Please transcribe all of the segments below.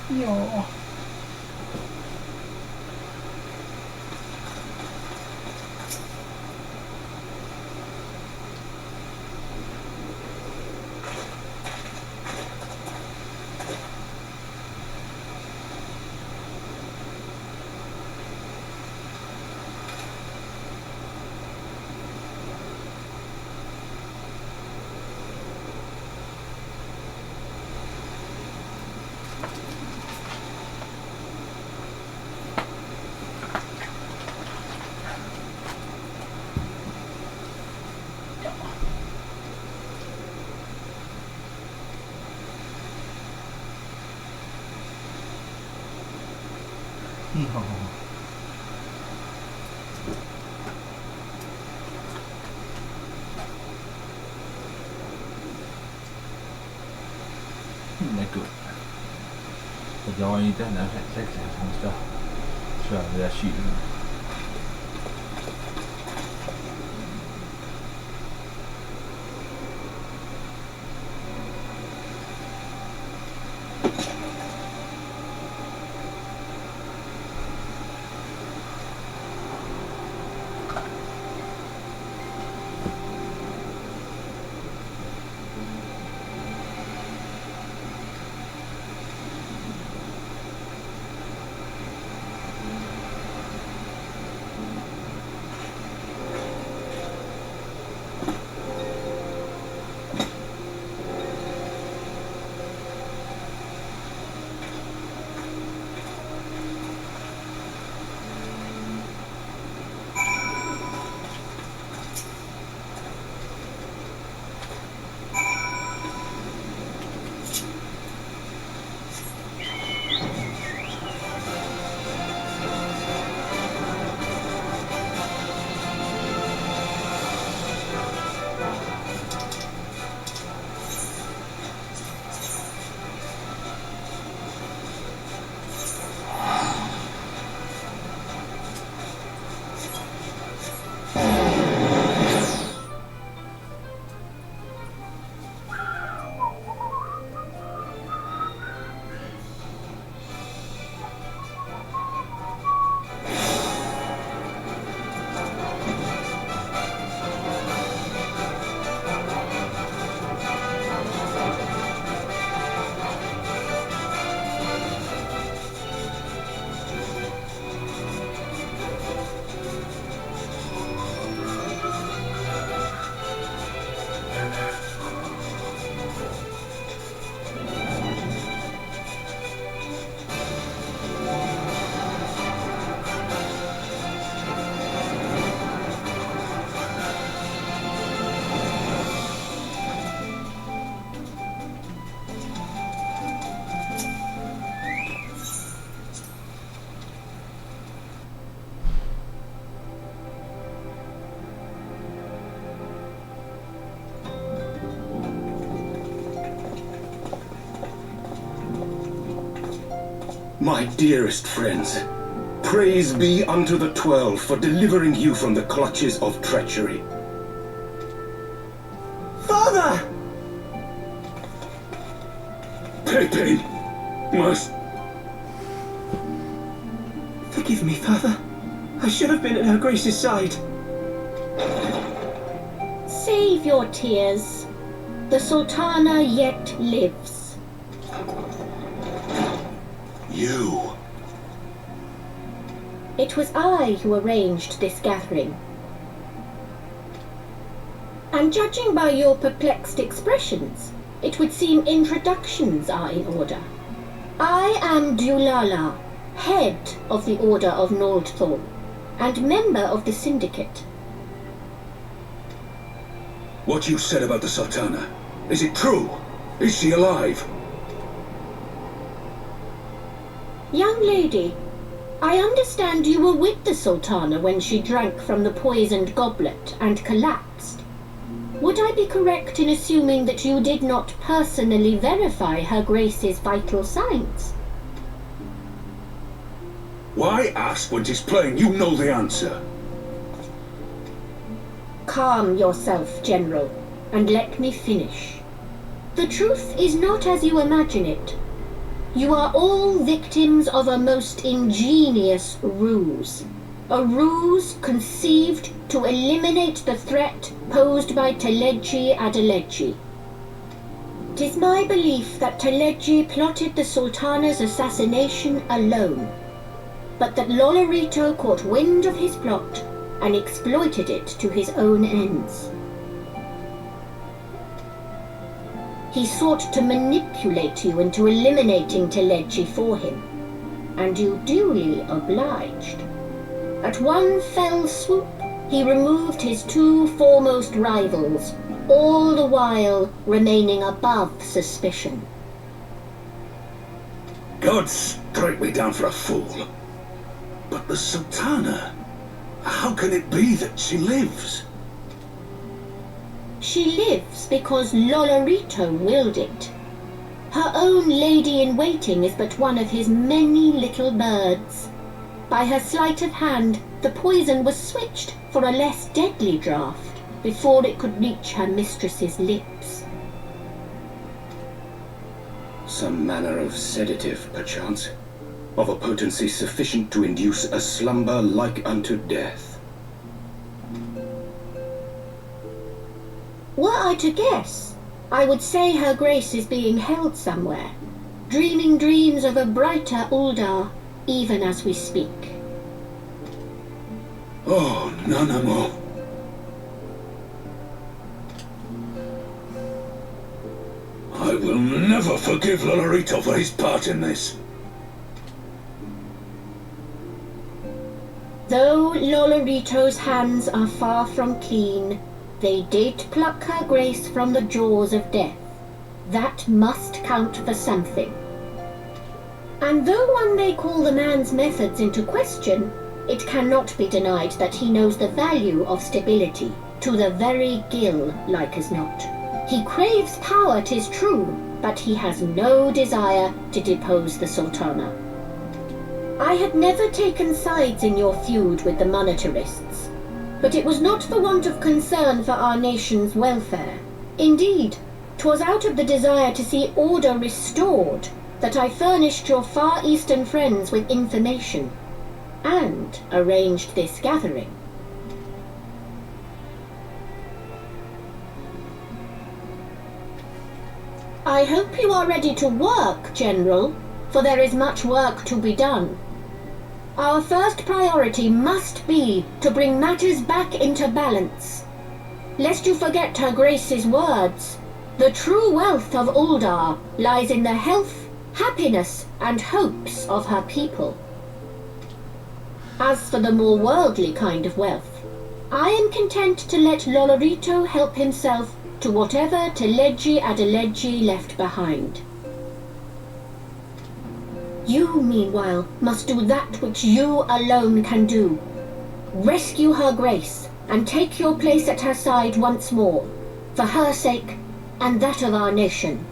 Ja. Ja. Nej, gud. För jag är inte den här sexen som ska köra det där kylen. My dearest friends, praise be unto the 12 for delivering you from the clutches of treachery. Father! Pepe must... Forgive me, Father. I should have been at Her Grace's side. Save your tears. The Sultana yet lives. You. It was I who arranged this gathering. And judging by your perplexed expressions, it would seem introductions are in order. I am Dulala, head of the Order of Noldthorn, and member of the Syndicate. What you said about the Sultana, is it true? Is she alive? Young lady, I understand you were with the Sultana when she drank from the poisoned goblet and collapsed. Would I be correct in assuming that you did not personally verify Her Grace's vital signs? Why ask when 'tis plain you know the answer? Calm yourself, General, and let me finish. The truth is not as you imagine it. You are all victims of a most ingenious ruse. A ruse conceived to eliminate the threat posed by Teleji Adeleji. 'Tis my belief that Teleji plotted the Sultana's assassination alone, but that Lolorito caught wind of his plot and exploited it to his own ends. He sought to manipulate you into eliminating Teleji for him, and you duly obliged. At one fell swoop, he removed his two foremost rivals, all the while remaining above suspicion. God strike me down for a fool. But the Sultana, how can it be that she lives? She lives because Lolorito willed it. Her own lady-in-waiting is but one of his many little birds. By her sleight of hand, the poison was switched for a less deadly draught before it could reach her mistress's lips. Some manner of sedative, perchance, of a potency sufficient to induce a slumber like unto death. Were I to guess, I would say her grace is being held somewhere, dreaming dreams of a brighter Uldar, even as we speak. Oh, Nanamo. I will never forgive Lolorito for his part in this. Though Lolorito's hands are far from clean, they did pluck her grace from the jaws of death. That must count for something. And though one may call the man's methods into question, it cannot be denied that he knows the value of stability, to the very gill, like as not. He craves power, 'tis true, but he has no desire to depose the Sultana. I had never taken sides in your feud with the monetarists, but it was not for want of concern for our nation's welfare. Indeed, 'twas out of the desire to see order restored that I furnished your Far Eastern friends with information and arranged this gathering. I hope you are ready to work, General, for there is much work to be done. Our first priority must be to bring matters back into balance. Lest you forget Her Grace's words, the true wealth of Uldar lies in the health, happiness, and hopes of her people. As for the more worldly kind of wealth, I am content to let Lolorito help himself to whatever Teleji Adeleji left behind. You, meanwhile, must do that which you alone can do. Rescue Her Grace and take your place at her side once more, for her sake and that of our nation.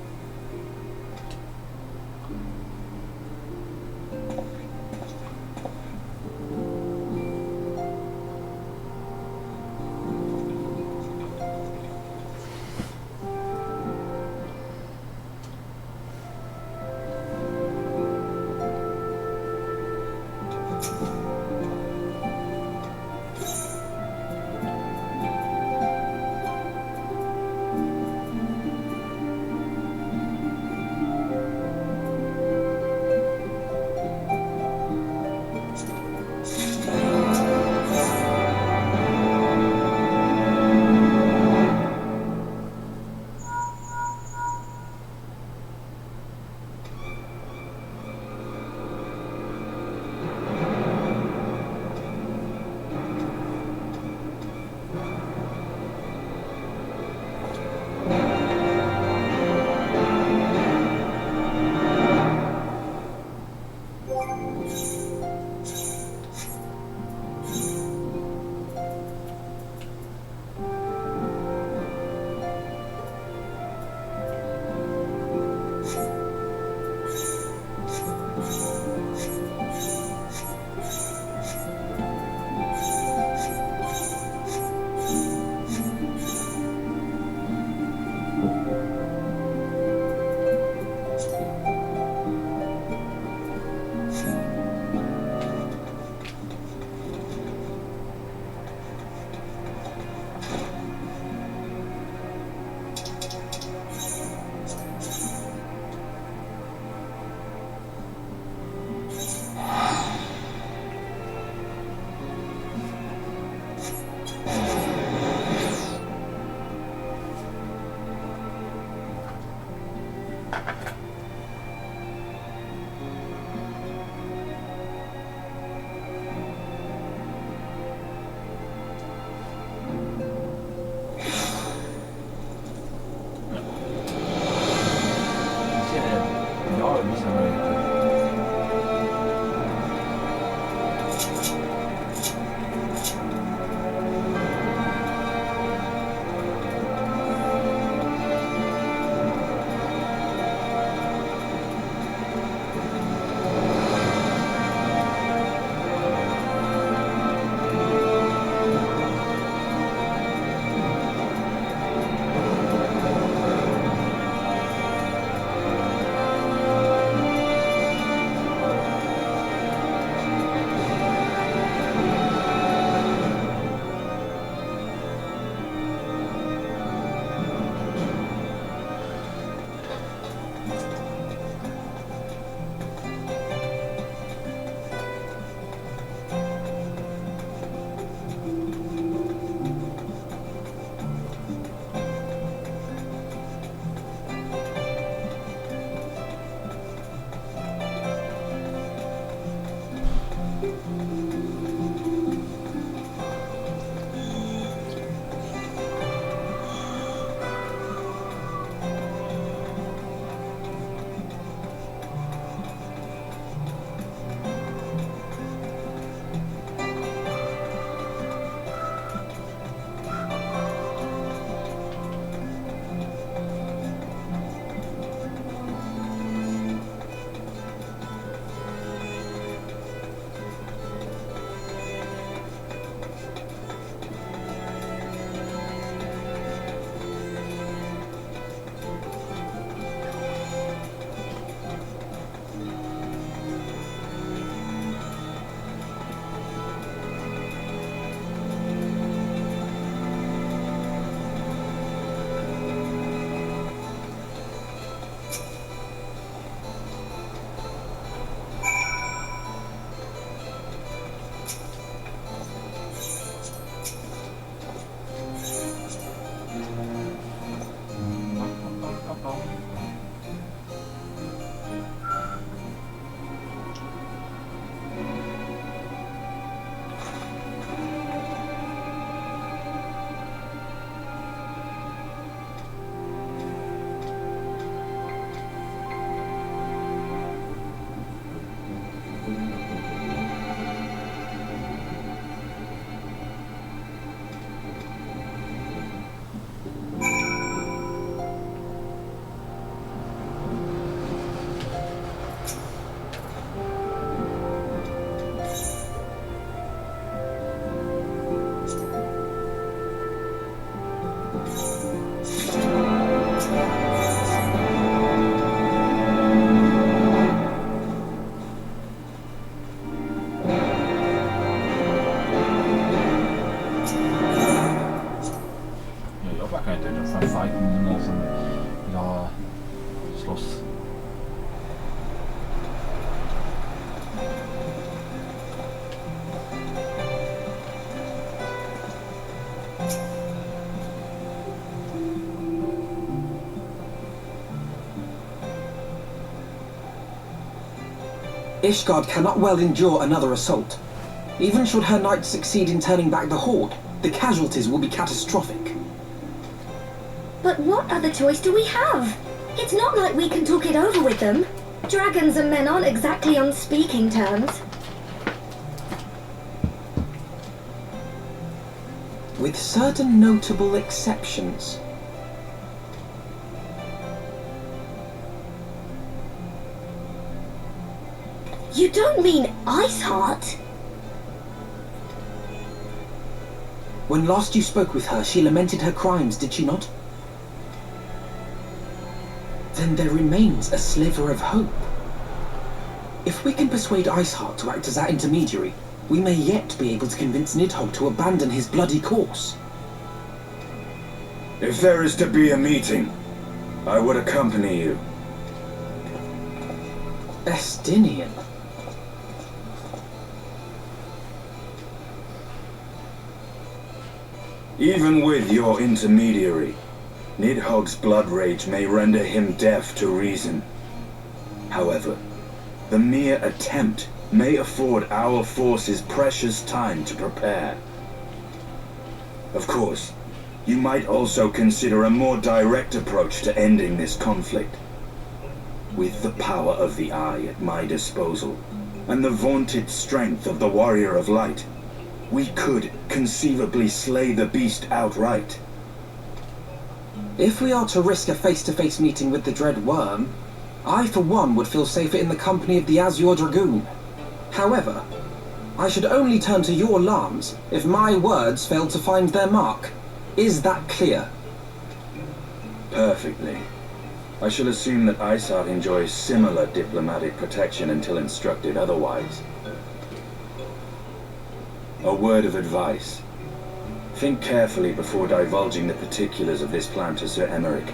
Ishgard cannot well endure another assault. Even should her knights succeed in turning back the Horde, the casualties will be catastrophic. But what other choice do we have? It's not like we can talk it over with them. Dragons and men aren't exactly on speaking terms. With certain notable exceptions. You don't mean Iceheart? When last you spoke with her, she lamented her crimes, did she not? Then there remains a sliver of hope. If we can persuade Iceheart to act as our intermediary, we may yet be able to convince Nidhogg to abandon his bloody course. If there is to be a meeting, I would accompany you. Estinian. Even with your intermediary, Nidhogg's blood rage may render him deaf to reason. However, the mere attempt may afford our forces precious time to prepare. Of course, you might also consider a more direct approach to ending this conflict. With the power of the Eye at my disposal, and the vaunted strength of the Warrior of Light, we could conceivably slay the beast outright. If we are to risk a face-to-face meeting with the Dread Worm, I for one would feel safer in the company of the Azure Dragoon. However, I should only turn to your alarms if my words fail to find their mark. Is that clear? Perfectly. I shall assume that Isart enjoys similar diplomatic protection until instructed otherwise. A word of advice. Think carefully before divulging the particulars of this plan to Sir Emeric.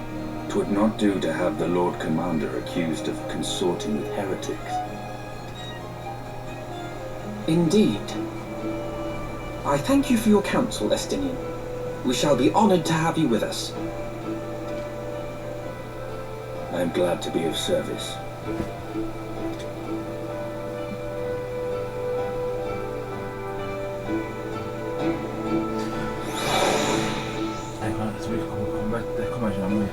'Twould not do to have the Lord Commander accused of consorting with heretics. Indeed. I thank you for your counsel, Estinian. We shall be honored to have you with us. I am glad to be of service. Det kommer jag känna mig.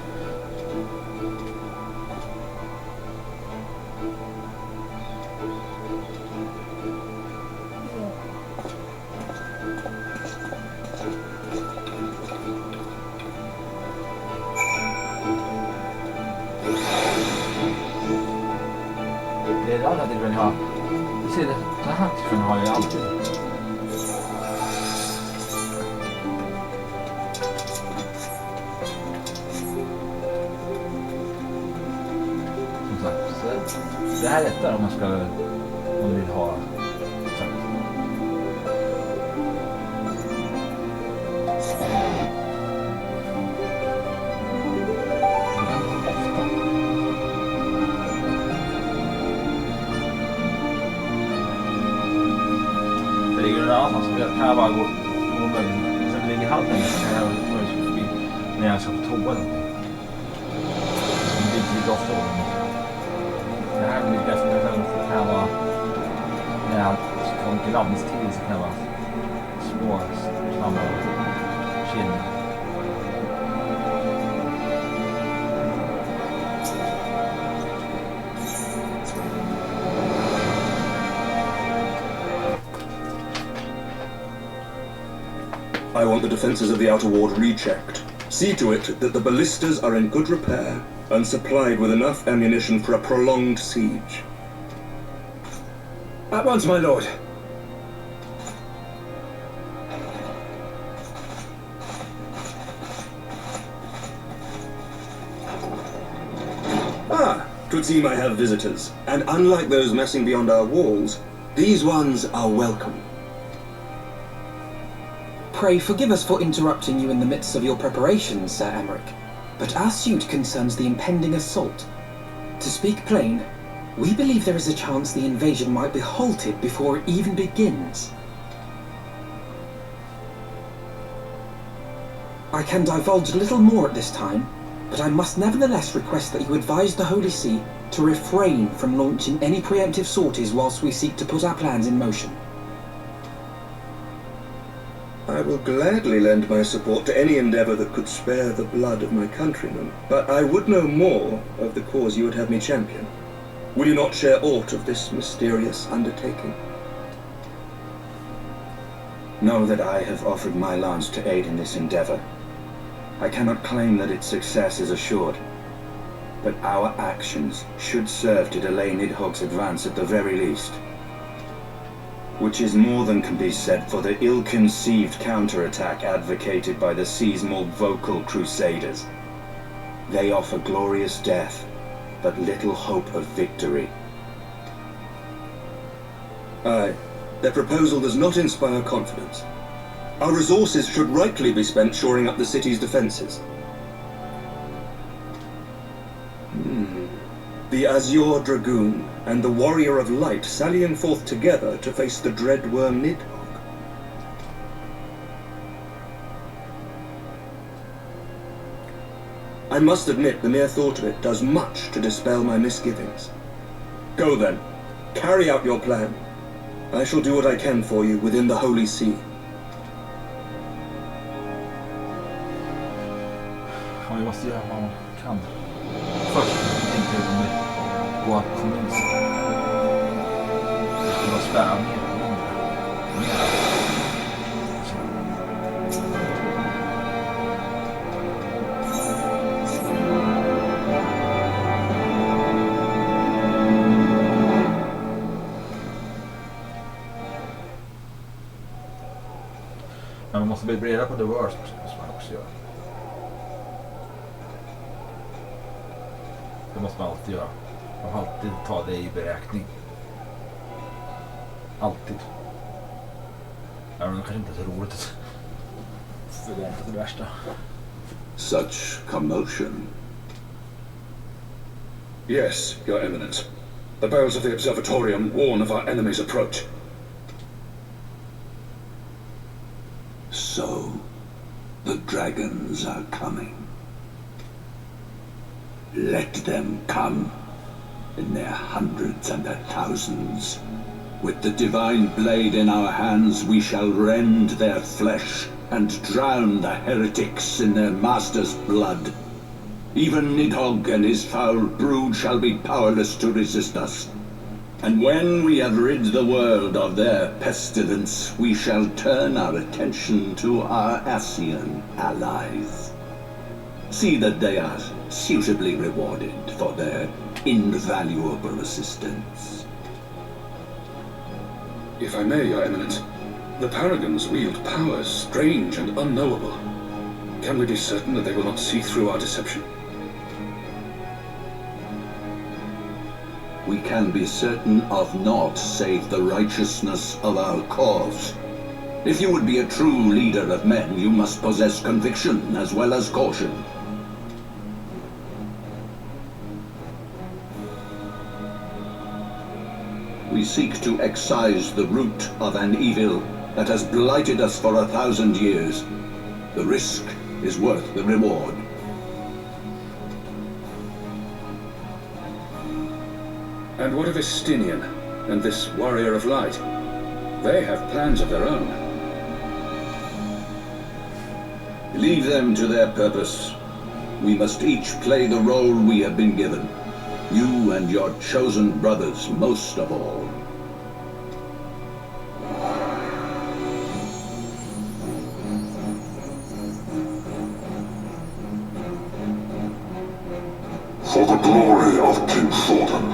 Det är alla det vill ha. Du ser det, så här kan ha jag alltid. Som sagt, så det här är lättare om man vill ha. Kan jag bara gå möjligen. Sen ligger halten så kan jag gå förbi när jag ska på toa någonting. Det blir lite ofta då. Det här blir bäst när jag kan vara när jag får en glanstil så kan jag vara små snabba kinder. I want the defenses of the outer ward rechecked. See to it that the ballistas are in good repair and supplied with enough ammunition for a prolonged siege. At once, my lord. Ah, 'twould seem I have visitors, and unlike those messing beyond our walls, these ones are welcome. Pray forgive us for interrupting you in the midst of your preparations, Sir Emeric, but our suit concerns the impending assault. To speak plain, we believe there is a chance the invasion might be halted before it even begins. I can divulge little more at this time, but I must nevertheless request that you advise the Holy See to refrain from launching any preemptive sorties whilst we seek to put our plans in motion. I will gladly lend my support to any endeavor that could spare the blood of my countrymen, but I would know more of the cause you would have me champion. Will you not share aught of this mysterious undertaking? Know that I have offered my lance to aid in this endeavor. I cannot claim that its success is assured, but our actions should serve to delay Nidhogg's advance at the very least. Which is more than can be said for the ill-conceived counterattack advocated by the Sea's more vocal crusaders. They offer glorious death, but little hope of victory. Aye, their proposal does not inspire confidence. Our resources should rightly be spent shoring up the city's defenses. The Azure Dragoon and the Warrior of Light sallying forth together to face the dread worm Nidhogg. I must admit the mere thought of it does much to dispel my misgivings. Go then. Carry out your plan. I shall do what I can for you within the Holy See. Ja, vi måste göra vad man kan. Först tänkte jag om det går att komma in. Det var spärra mer. Men man måste bli bredare på The Worst, som man också gör. Det måste man alltid göra. Man får alltid ta det i beräkning. Alltid. Även om det kanske inte är så roligt. Det är inte det värsta. Such commotion. Yes, Your Eminence. The bells of the observatorium warn of our enemy's approach. So, the dragons are coming. Let them come, in their hundreds and their thousands. With the divine blade in our hands, we shall rend their flesh and drown the heretics in their master's blood. Even Nidhogg and his foul brood shall be powerless to resist us. And when we have rid the world of their pestilence, we shall turn our attention to our Ascian allies. See that they are suitably rewarded for their invaluable assistance. If I may, Your Eminence, the Paragons wield powers strange and unknowable. Can we be certain that they will not see through our deception? We can be certain of naught save the righteousness of our cause. If you would be a true leader of men, you must possess conviction as well as caution. We seek to excise the root of an evil that has blighted us for 1,000 years. The risk is worth the reward. And what of Estinian and this warrior of light? They have plans of their own. Leave them to their purpose. We must each play the role we have been given. You and your chosen brothers most of all. For the glory of King Thornton.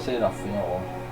say nothing at all.